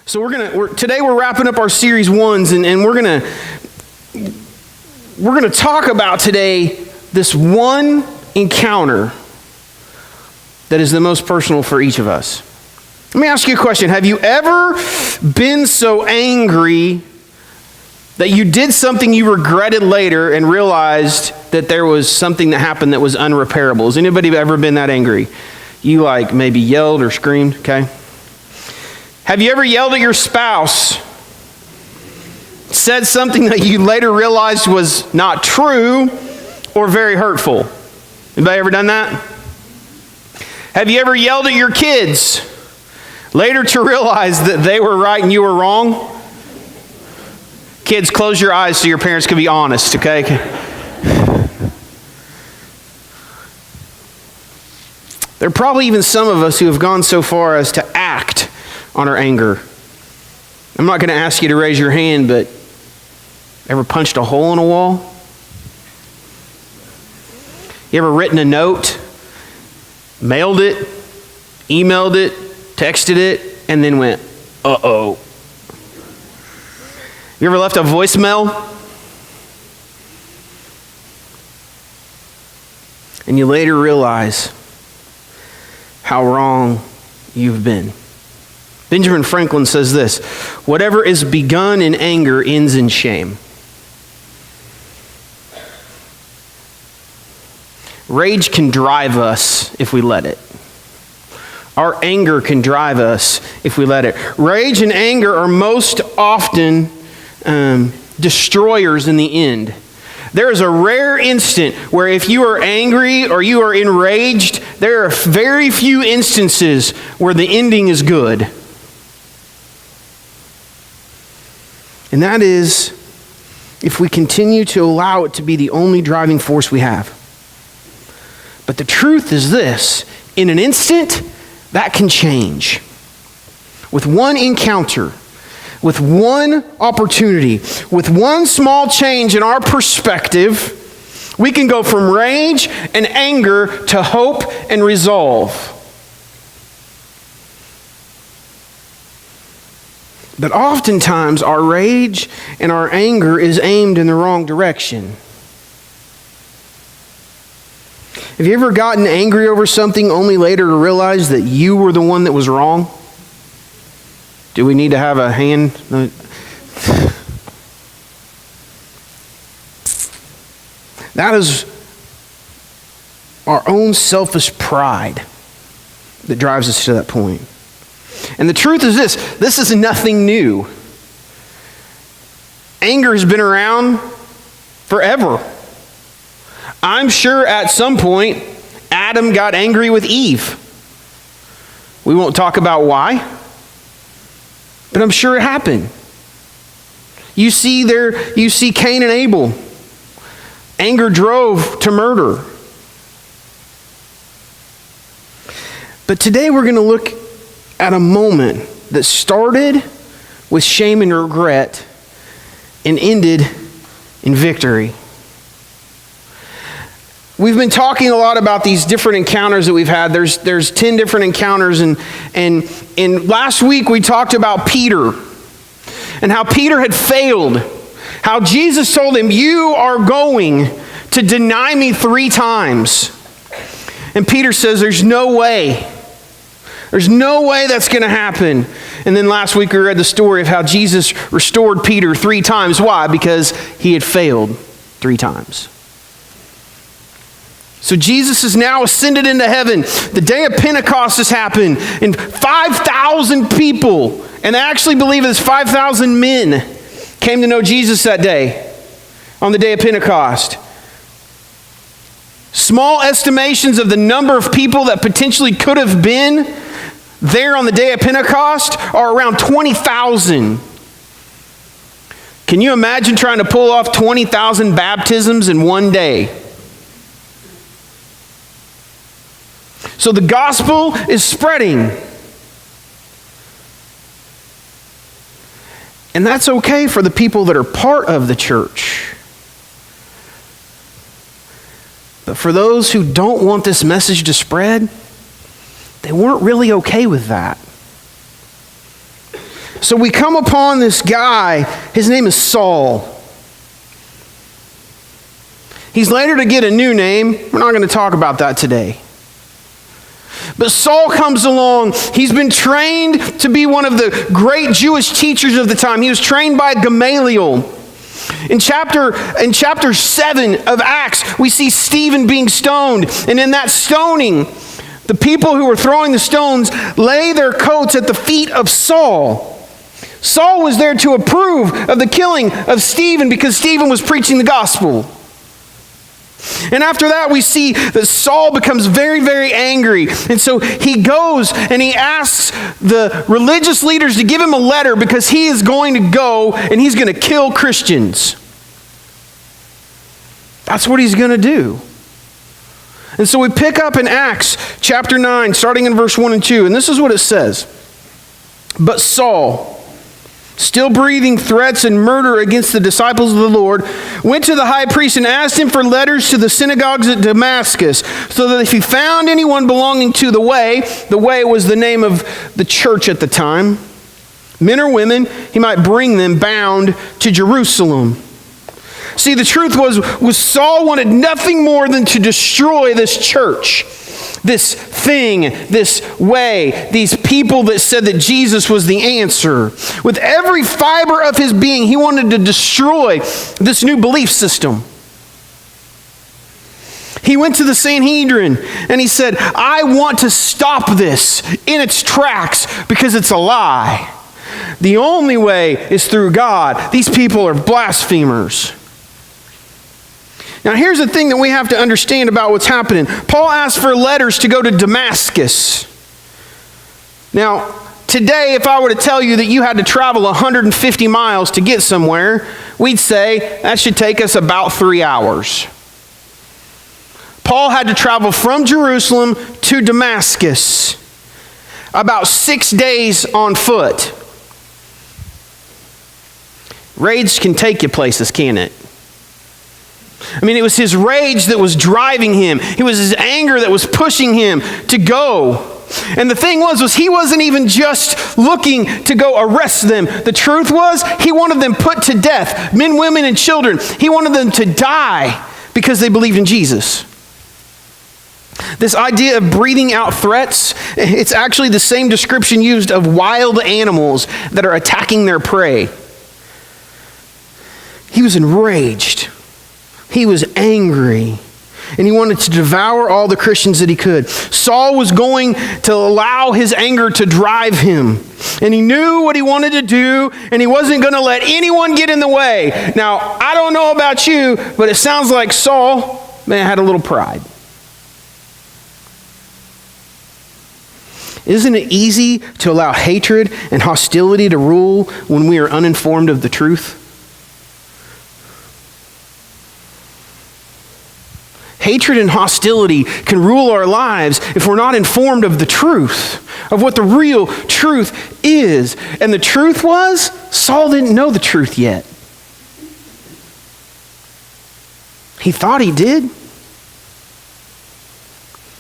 So today we're wrapping up our series ones, and we're gonna talk about today this one encounter that is the most personal for each of us. Let me ask you a question. Have you ever been so angry that you did something you regretted later and realized that there was something that happened that was unrepairable? Has anybody ever been that angry? You maybe yelled or screamed, okay? Have you ever yelled at your spouse, said something that you later realized was not true or very hurtful? Anybody ever done that? Have you ever yelled at your kids, later to realize that they were right and you were wrong? Kids, close your eyes so your parents can be honest, okay? There are probably even some of us who have gone so far as to act on our anger. I'm not going to ask you to raise your hand, but ever punched a hole in a wall? You ever written a note, mailed it, emailed it, texted it, and then went, uh-oh? You ever left a voicemail? And you later realize how wrong you've been. Benjamin Franklin says this: whatever is begun in anger ends in shame. Rage can drive us if we let it. Our anger can drive us if we let it. Rage and anger are most often destroyers in the end. There is a rare instant where if you are angry or you are enraged, there are very few instances where the ending is good. And that is if we continue to allow it to be the only driving force we have. But the truth is this: in an instant, that can change. With one encounter, with one opportunity, with one small change in our perspective, we can go from rage and anger to hope and resolve. But oftentimes, our rage and our anger is aimed in the wrong direction. Have you ever gotten angry over something only later to realize that you were the one that was wrong? Do we need to have a hand? That is our own selfish pride that drives us to that point. And the truth is this is nothing new. Anger has been around forever. I'm sure at some point Adam got angry with Eve. We won't talk about why, but I'm sure it happened. You see Cain and Abel. Anger drove to murder. But today we're going to look at a moment that started with shame and regret and ended in victory. We've been talking a lot about these different encounters that we've had. There's 10 different encounters, and last week we talked about Peter and how Peter had failed. How Jesus told him, "You are going to deny me 3 times." And Peter says, "There's no way. There's no way that's going to happen." And then last week we read the story of how Jesus restored Peter 3 times. Why? Because he had failed 3 times. So Jesus is now ascended into heaven. The day of Pentecost has happened, and 5,000 people, and I actually believe it's 5,000 men, came to know Jesus that day, on the day of Pentecost. Small estimations of the number of people that potentially could have been there on the day of Pentecost are around 20,000. Can you imagine trying to pull off 20,000 baptisms in one day? So the gospel is spreading. And that's okay for the people that are part of the church. But for those who don't want this message to spread, they weren't really okay with that. so we come upon this guy. His name is Saul. He's later to get a new name. We're not going to talk about that today. But Saul comes along. He's been trained to be one of the great Jewish teachers of the time. He was trained by Gamaliel. In chapter 7 of Acts, we see Stephen being stoned. And in that stoning, the people who were throwing the stones lay their coats at the feet of Saul. Saul was there to approve of the killing of Stephen because Stephen was preaching the gospel. And after that, we see that Saul becomes very, very angry. And so he goes and he asks the religious leaders to give him a letter because he is going to go and he's going to kill Christians. That's what he's going to do. And so we pick up in Acts chapter 9, starting in verse 1 and 2. And this is what it says. But Saul, still breathing threats and murder against the disciples of the Lord, went to the high priest and asked him for letters to the synagogues at Damascus, so that if he found anyone belonging to the way was the name of the church at the time, men or women, he might bring them bound to Jerusalem. See, the truth was Saul wanted nothing more than to destroy this church, this thing, this way, these people that said that Jesus was the answer. With every fiber of his being, he wanted to destroy this new belief system. He went to the Sanhedrin and he said, I want to stop this in its tracks because it's a lie. The only way is through God. These people are blasphemers. Now here's the thing that we have to understand about what's happening. Paul asked for letters to go to Damascus. Now, today if I were to tell you that you had to travel 150 miles to get somewhere, we'd say that should take us about 3 hours. Paul had to travel from Jerusalem to Damascus, about 6 days on foot. Rage can take you places, can't it? I mean, it was his rage that was driving him. It was his anger that was pushing him to go. And the thing was he wasn't even just looking to go arrest them. The truth was, he wanted them put to death, men, women, and children. He wanted them to die because they believed in Jesus. This idea of breathing out threats, it's actually the same description used of wild animals that are attacking their prey. He was enraged. He was angry, and he wanted to devour all the Christians that he could. Saul was going to allow his anger to drive him, and he knew what he wanted to do, and he wasn't going to let anyone get in the way. Now, I don't know about you, but it sounds like Saul, man, had a little pride. Isn't it easy to allow hatred and hostility to rule when we are uninformed of the truth? Hatred and hostility can rule our lives if we're not informed of the truth, of what the real truth is. And the truth was, Saul didn't know the truth yet. He thought he did.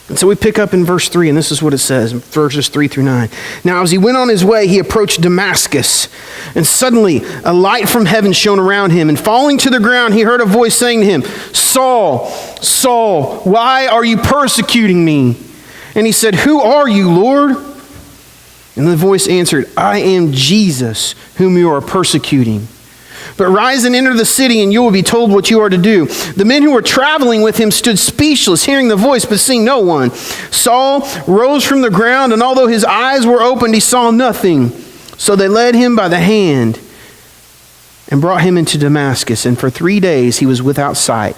And so we pick up in verse 3, and this is what it says, verses 3 through 9. Now, as he went on his way, he approached Damascus, and suddenly a light from heaven shone around him, and falling to the ground, he heard a voice saying to him, Saul, Saul, why are you persecuting me? And he said, Who are you, Lord? And the voice answered, I am Jesus, whom you are persecuting. But rise and enter the city, and you will be told what you are to do. The men who were traveling with him stood speechless, hearing the voice, but seeing no one. Saul rose from the ground, and although his eyes were opened, he saw nothing. So they led him by the hand and brought him into Damascus. And for 3 days he was without sight,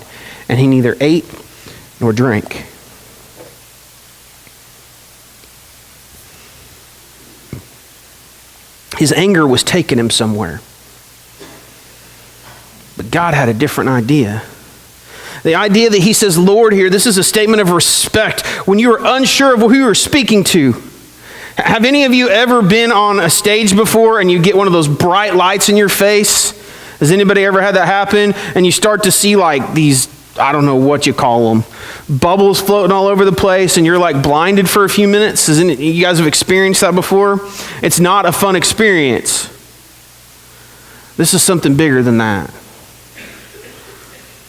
and he neither ate nor drank. His anger was taking him somewhere. But God had a different idea. The idea that he says, Lord here, this is a statement of respect when you are unsure of who you're speaking to. Have any of you ever been on a stage before and you get one of those bright lights in your face? Has anybody ever had that happen? And you start to see like these, I don't know what you call them, bubbles floating all over the place, and you're like blinded for a few minutes? You guys have experienced that before? It's not a fun experience. This is something bigger than that.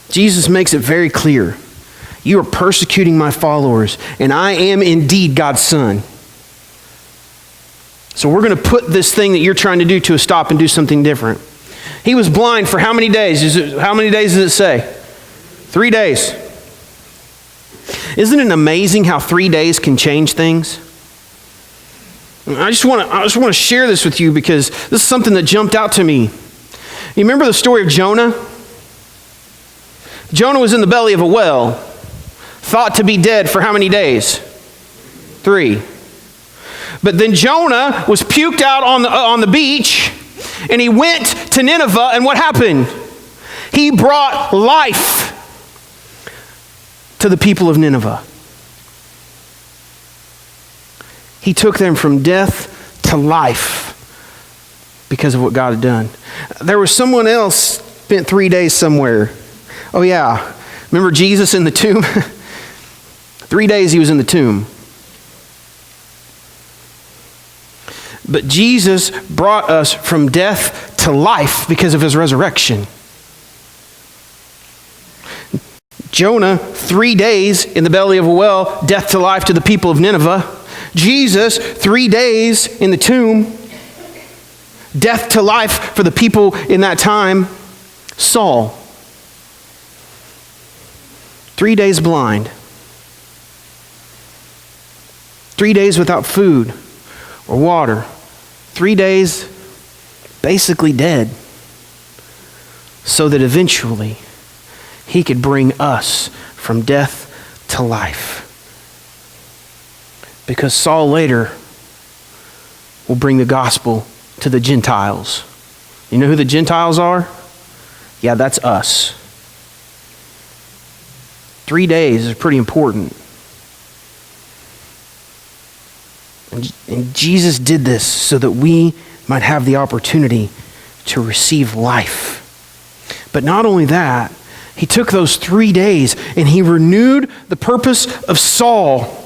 Jesus makes it very clear. You are persecuting my followers, and I am indeed God's son. So we're going to put this thing that you're trying to do to a stop and do something different. He was blind for how many days? How many days does it say? 3 days. Isn't it amazing how 3 days can change things? I just want to share this with you because this is something that jumped out to me. You remember the story of Jonah? Jonah was in the belly of a well, thought to be dead for how many days? 3. But then Jonah was puked out on the beach, and he went to Nineveh, and what happened? He brought life to the people of Nineveh. He took them from death to life because of what God had done. There was someone else spent 3 days somewhere. Oh yeah, remember Jesus in the tomb? 3 days he was in the tomb. But Jesus brought us from death to life because of his resurrection. Jonah, 3 days in the belly of a well, death to life to the people of Nineveh. Jesus, 3 days in the tomb, death to life for the people in that time. Saul, 3 days blind. 3 days without food or water. 3 days basically dead, so that eventually he could bring us from death to life. Because Saul later will bring the gospel to the Gentiles. You know who the Gentiles are? Yeah, that's us. 3 days is pretty important. And Jesus did this so that we might have the opportunity to receive life. But not only that, he took those 3 days and he renewed the purpose of Saul.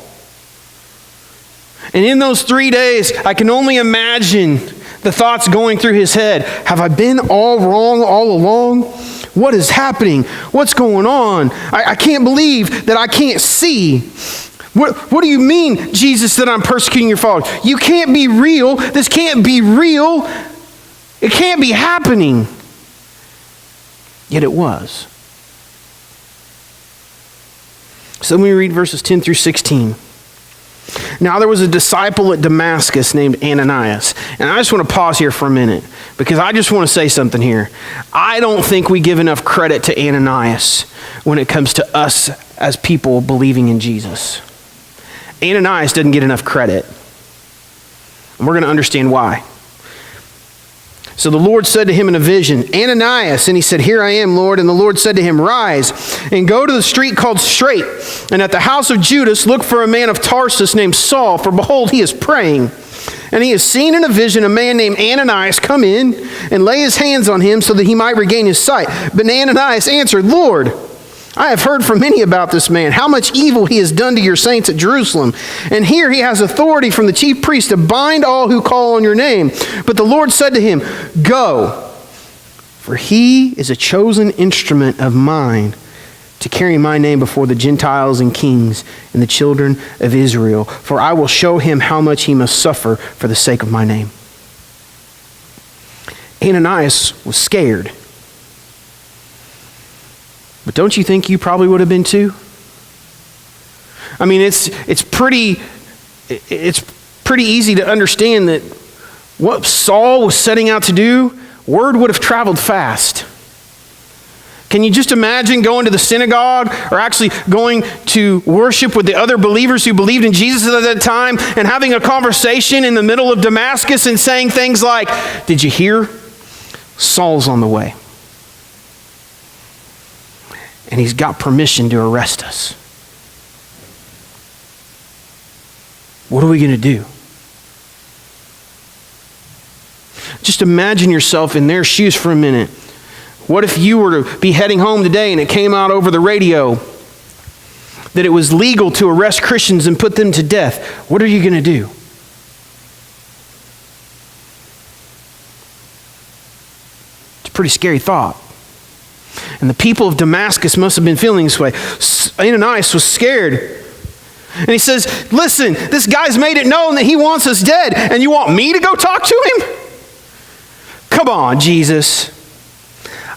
And in those 3 days, I can only imagine the thoughts going through his head. Have I been all wrong all along? What is happening? What's going on? I can't believe that I can't see. What do you mean, Jesus, that I'm persecuting your followers? You can't be real. This can't be real. It can't be happening. Yet it was. So let me read verses 10 through 16. Now there was a disciple at Damascus named Ananias. And I just want to pause here for a minute because I just want to say something here. I don't think we give enough credit to Ananias when it comes to us as people believing in Jesus. Ananias didn't get enough credit. And we're going to understand why. So the Lord said to him in a vision, Ananias, and he said, Here I am, Lord. And the Lord said to him, Rise and go to the street called Straight, and at the house of Judas look for a man of Tarsus named Saul, for behold, he is praying. And he has seen in a vision a man named Ananias come in and lay his hands on him so that he might regain his sight. But Ananias answered, Lord, I have heard from many about this man, how much evil he has done to your saints at Jerusalem. And here he has authority from the chief priest to bind all who call on your name. But the Lord said to him, Go, for he is a chosen instrument of mine to carry my name before the Gentiles and kings and the children of Israel. For I will show him how much he must suffer for the sake of my name. Ananias was scared. But don't you think you probably would have been too? I mean, it's pretty easy to understand that what Saul was setting out to do, word would have traveled fast. Can you just imagine going to the synagogue or actually going to worship with the other believers who believed in Jesus at that time and having a conversation in the middle of Damascus and saying things like, Did you hear? Saul's on the way. And he's got permission to arrest us. What are we going to do? Just imagine yourself in their shoes for a minute. What if you were to be heading home today and it came out over the radio that it was legal to arrest Christians and put them to death? What are you going to do? pretty scary thought. And the people of Damascus must have been feeling this way. Ananias was scared. And he says, listen, this guy's made it known that he wants us dead, and you want me to go talk to him? Come on, Jesus.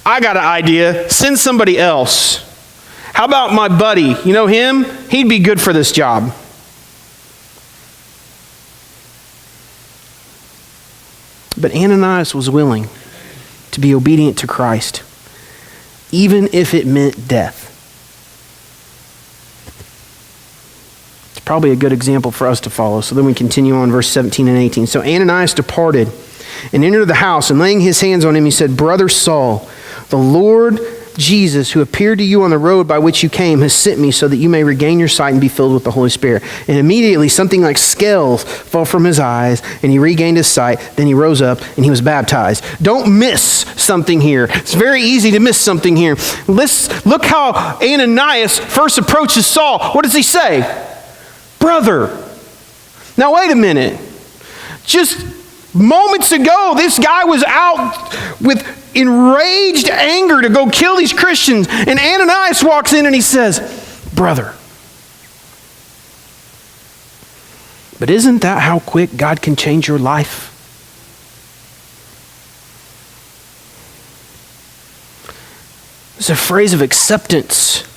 I got an idea. Send somebody else. How about my buddy? You know him? He'd be good for this job. But Ananias was willing to be obedient to Christ, even if it meant death. It's probably a good example for us to follow. So then we continue on verse 17 and 18. So Ananias departed and entered the house, and laying his hands on him, he said, Brother Saul, the Lord Jesus, who appeared to you on the road by which you came, has sent me so that you may regain your sight and be filled with the Holy Spirit. And immediately something like scales fell from his eyes, and he regained his sight. Then he rose up and he was baptized. Don't miss something here. It's very easy to miss something here. Look how Ananias first approaches Saul. What does he say? Brother. Now wait a minute. Just moments ago, this guy was out with enraged anger to go kill these Christians. And Ananias walks in and he says, brother. But isn't that how quick God can change your life? It's a phrase of acceptance.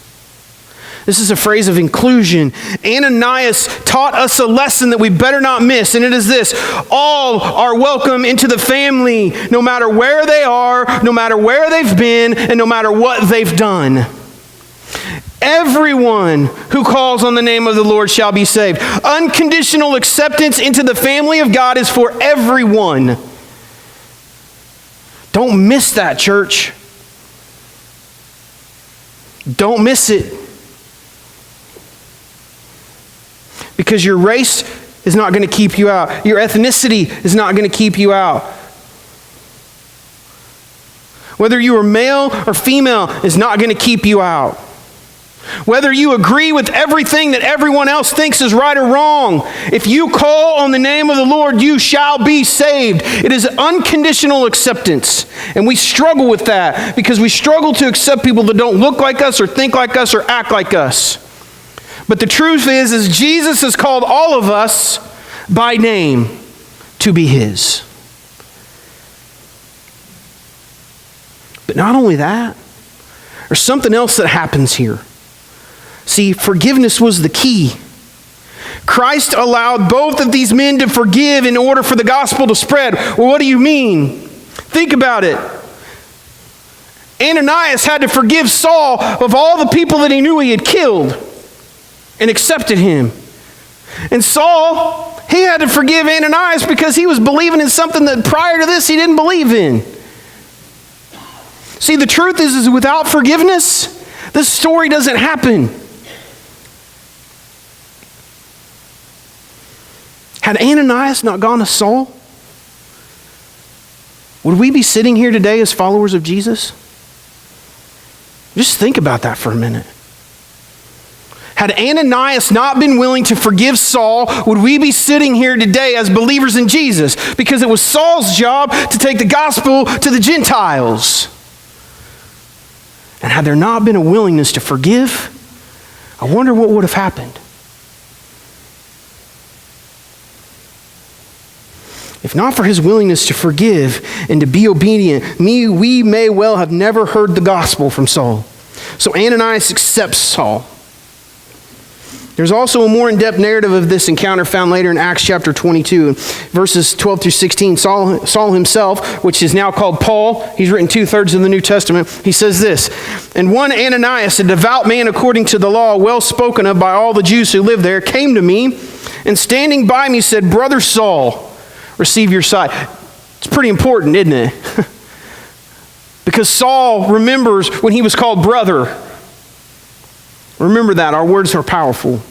This is a phrase of inclusion. Ananias taught us a lesson that we better not miss, and it is this: all are welcome into the family, no matter where they are, no matter where they've been, and no matter what they've done. Everyone who calls on the name of the Lord shall be saved. Unconditional acceptance into the family of God is for everyone. Don't miss that, church. Don't miss it. Because your race is not going to keep you out. Your ethnicity is not going to keep you out. Whether you are male or female is not going to keep you out. Whether you agree with everything that everyone else thinks is right or wrong, if you call on the name of the Lord, you shall be saved. It is unconditional acceptance. And we struggle with that because we struggle to accept people that don't look like us or think like us or act like us. But the truth is Jesus has called all of us by name to be His. But not only that, there's something else that happens here. See, forgiveness was the key. Christ allowed both of these men to forgive in order for the gospel to spread. Well, what do you mean? Think about it. Ananias had to forgive Saul of all the people that he knew he had killed and accepted him. And Saul, he had to forgive Ananias because he was believing in something that prior to this he didn't believe in. See, the truth is without forgiveness, this story doesn't happen. Had Ananias not gone to Saul, would we be sitting here today as followers of Jesus? Just think about that for a minute. Had Ananias not been willing to forgive Saul, would we be sitting here today as believers in Jesus? Because it was Saul's job to take the gospel to the Gentiles. And had there not been a willingness to forgive, I wonder what would have happened. If not for his willingness to forgive and to be obedient, we may well have never heard the gospel from Saul. So Ananias accepts Saul. There's also a more in-depth narrative of this encounter found later in Acts chapter 22, verses 12 through 16. Saul himself, which is now called Paul, he's written 2/3 of the New Testament, he says this: "And one Ananias, a devout man according to the law, well spoken of by all the Jews who lived there, came to me, and standing by me said, 'Brother Saul, receive your sight.'" It's pretty important, isn't it? Because Saul remembers when he was called brother. Remember that. Our words are powerful.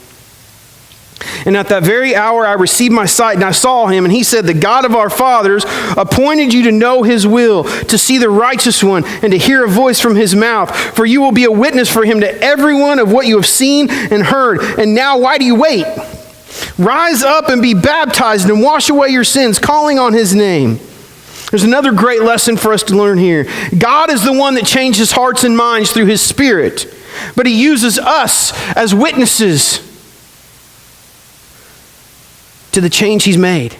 "And at that very hour I received my sight, and I saw him, and he said, 'The God of our fathers appointed you to know his will, to see the righteous one, and to hear a voice from his mouth. For you will be a witness for him to everyone of what you have seen and heard. And now why do you wait? Rise up and be baptized and wash away your sins, calling on his name.' There's another great lesson for us to learn here. God is the one that changes hearts and minds through his Spirit, but he uses us as witnesses to the change he's made.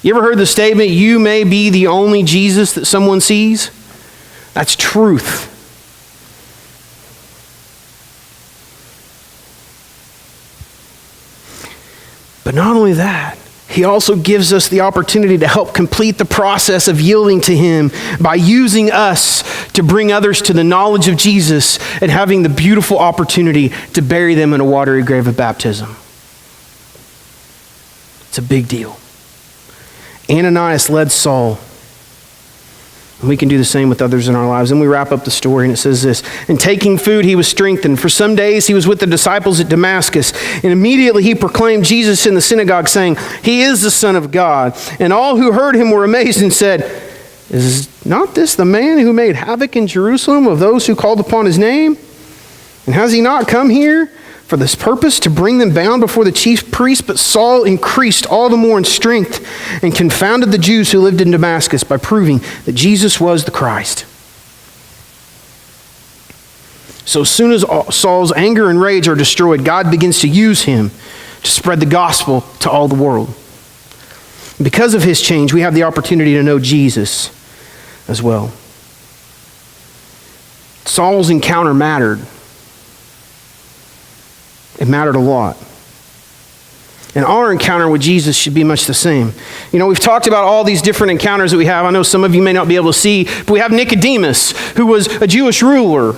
You ever heard the statement, you may be the only Jesus that someone sees? That's truth. But not only that, he also gives us the opportunity to help complete the process of yielding to him by using us to bring others to the knowledge of Jesus and having the beautiful opportunity to bury them in a watery grave of baptism. It's a big deal. Ananias led Saul. And we can do the same with others in our lives. And we wrap up the story, and it says this: "In taking food, he was strengthened. For some days he was with the disciples at Damascus. And immediately he proclaimed Jesus in the synagogue, saying, 'He is the Son of God.' And all who heard him were amazed and said, 'Is not this the man who made havoc in Jerusalem of those who called upon his name? And has he not come here for this purpose, to bring them bound before the chief priests?' But Saul increased all the more in strength and confounded the Jews who lived in Damascus by proving that Jesus was the Christ." So as soon as Saul's anger and rage are destroyed, God begins to use him to spread the gospel to all the world. Because of his change, we have the opportunity to know Jesus as well. Saul's encounter mattered. It mattered a lot. And our encounter with Jesus should be much the same. You know, we've talked about all these different encounters that we have. I know some of you may not be able to see, but we have Nicodemus, who was a Jewish ruler.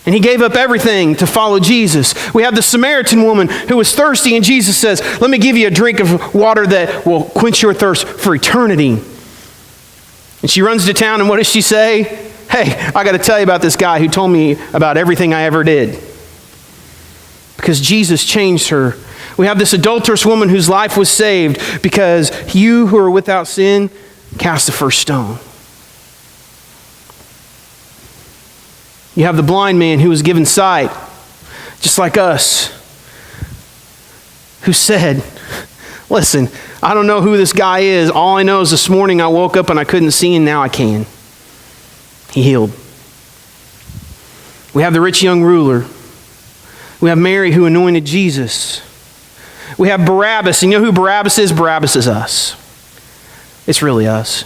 And he gave up everything to follow Jesus. We have the Samaritan woman who was thirsty, and Jesus says, "Let me give you a drink of water that will quench your thirst for eternity." And she runs to town, and what does she say? "Hey, I got to tell you about this guy who told me about everything I ever did." Because Jesus changed her. We have this adulterous woman whose life was saved because you who are without sin, cast the first stone. You have the blind man who was given sight, just like us, who said, "Listen, I don't know who this guy is. All I know is this morning I woke up and I couldn't see, and now I can." He healed. We have the rich young ruler. We have Mary who anointed Jesus. We have Barabbas. And you know who Barabbas is? Barabbas is us. It's really us.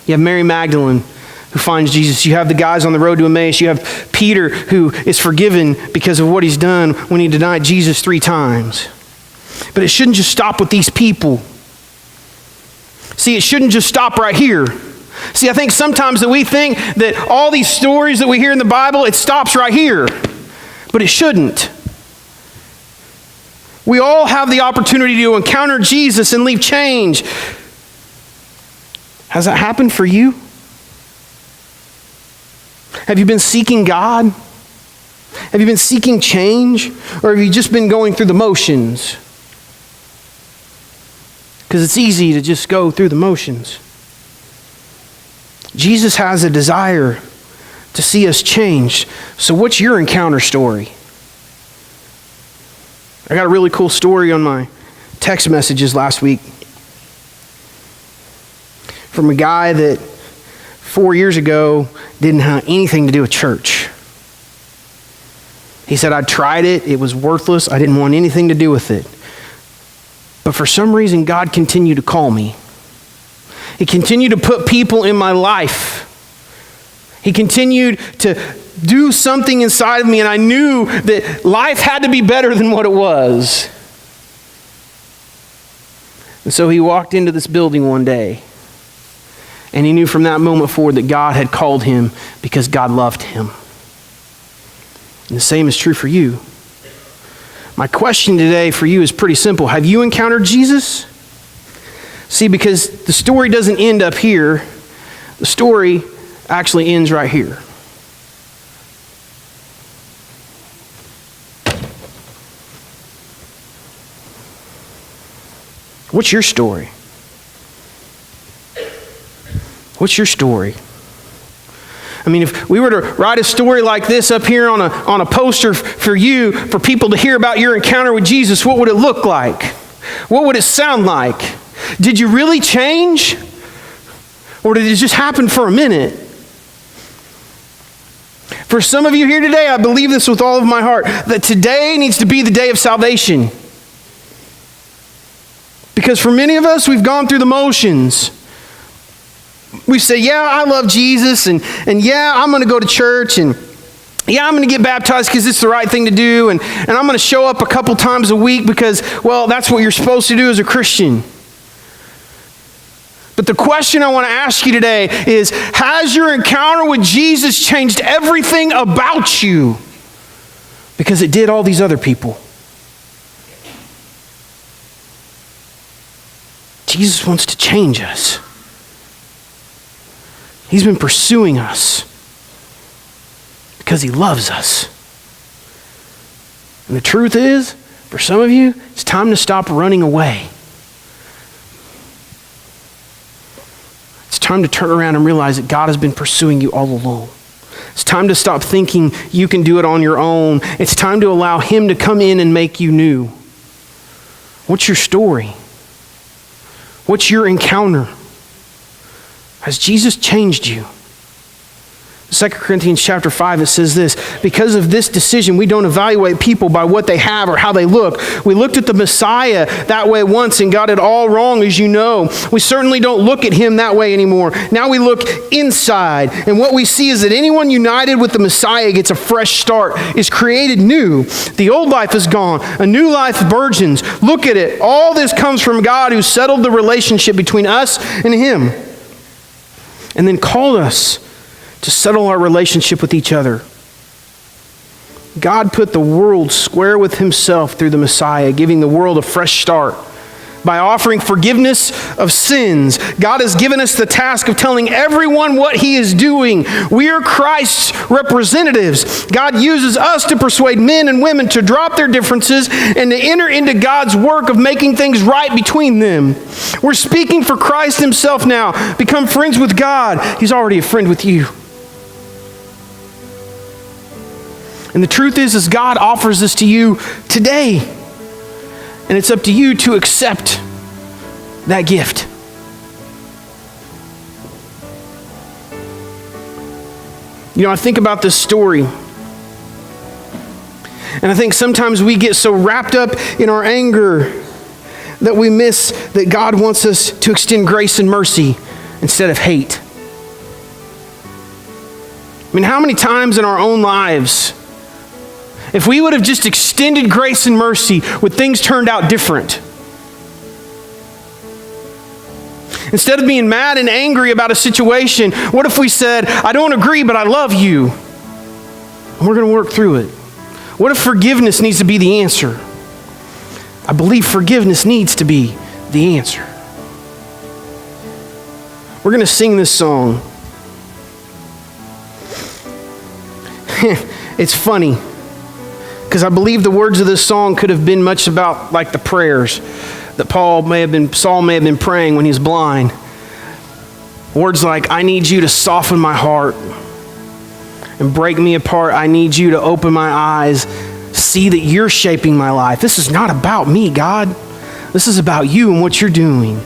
You have Mary Magdalene who finds Jesus. You have the guys on the road to Emmaus. You have Peter who is forgiven because of what he's done when he denied Jesus 3 times. But it shouldn't just stop with these people. See, it shouldn't just stop right here. See, I think sometimes that we think that all these stories that we hear in the Bible, it stops right here. But it shouldn't. We all have the opportunity to encounter Jesus and leave change. Has that happened for you? Have you been seeking God? Have you been seeking change? Or have you just been going through the motions? Because it's easy to just go through the motions. Jesus has a desire to see us changed. So what's your encounter story? I got a really cool story on my text messages last week from a guy that 4 years ago didn't have anything to do with church. He said, "I tried it. It was worthless. I didn't want anything to do with it. But for some reason, God continued to call me. He continued to put people in my life. He continued to do something inside of me, and I knew that life had to be better than what it was." And so he walked into this building one day, and he knew from that moment forward that God had called him because God loved him. And the same is true for you. My question today for you is pretty simple. Have you encountered Jesus? See, because the story doesn't end up here. The story actually ends right here. What's your story? What's your story? I mean, if we were to write a story like this up here on a poster for you, for people to hear about your encounter with Jesus, what would it look like? What would it sound like? Did you really change? Or did it just happen for a minute? For some of you here today, I believe this with all of my heart, that today needs to be the day of salvation. Because for many of us, we've gone through the motions. We say, yeah, I love Jesus, and yeah, I'm going to go to church, and yeah, I'm going to get baptized because it's the right thing to do, and I'm going to show up a couple times a week because, well, that's what you're supposed to do as a Christian. But the question I want to ask you today is, has your encounter with Jesus changed everything about you? Because it did all these other people. Jesus wants to change us. He's been pursuing us because he loves us. And the truth is, for some of you, it's time to stop running away. It's time to turn around and realize that God has been pursuing you all along. It's time to stop thinking you can do it on your own. It's time to allow him to come in and make you new. What's your story? What's your encounter? Has Jesus changed you? 2 Corinthians chapter 5, it says this, because of this decision, we don't evaluate people by what they have or how they look. We looked at the Messiah that way once and got it all wrong, as you know. We certainly don't look at him that way anymore. Now we look inside, and what we see is that anyone united with the Messiah gets a fresh start, is created new. The old life is gone. A new life burgeons. Look at it. All this comes from God who settled the relationship between us and him, and then called us to settle our relationship with each other. God put the world square with himself through the Messiah, giving the world a fresh start. By offering forgiveness of sins, God has given us the task of telling everyone what he is doing. We are Christ's representatives. God uses us to persuade men and women to drop their differences and to enter into God's work of making things right between them. We're speaking for Christ himself now. Become friends with God. He's already a friend with you. And the truth is God offers this to you today. And it's up to you to accept that gift. You know, I think about this story. And I think sometimes we get so wrapped up in our anger that we miss that God wants us to extend grace and mercy instead of hate. I mean, how many times in our own lives, if we would have just extended grace and mercy, would things turned out different? Instead of being mad and angry about a situation, what if we said, I don't agree, but I love you, and we're going to work through it? What if forgiveness needs to be the answer? I believe forgiveness needs to be the answer. We're going to sing this song. It's funny, because I believe the words of this song could have been much about like the prayers that Saul may have been praying when he was blind. Words like, I need you to soften my heart and break me apart. I need you to open my eyes, see that you're shaping my life. This is not about me, God. This is about you and what you're doing.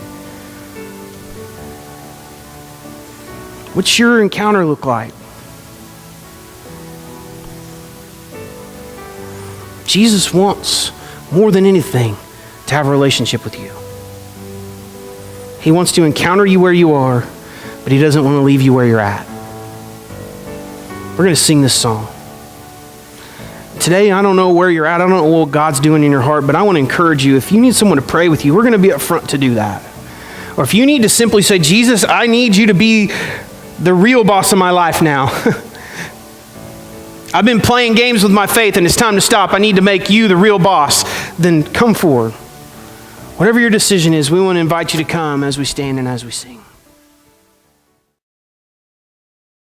What's your encounter look like? Jesus wants, more than anything, to have a relationship with you. He wants to encounter you where you are, but he doesn't want to leave you where you're at. We're going to sing this song. Today, I don't know where you're at. I don't know what God's doing in your heart, but I want to encourage you. If you need someone to pray with you, we're going to be up front to do that. Or if you need to simply say, Jesus, I need you to be the real boss of my life now. I've been playing games with my faith and it's time to stop. I need to make you the real boss. Then come forward. Whatever your decision is, we want to invite you to come as we stand and as we sing.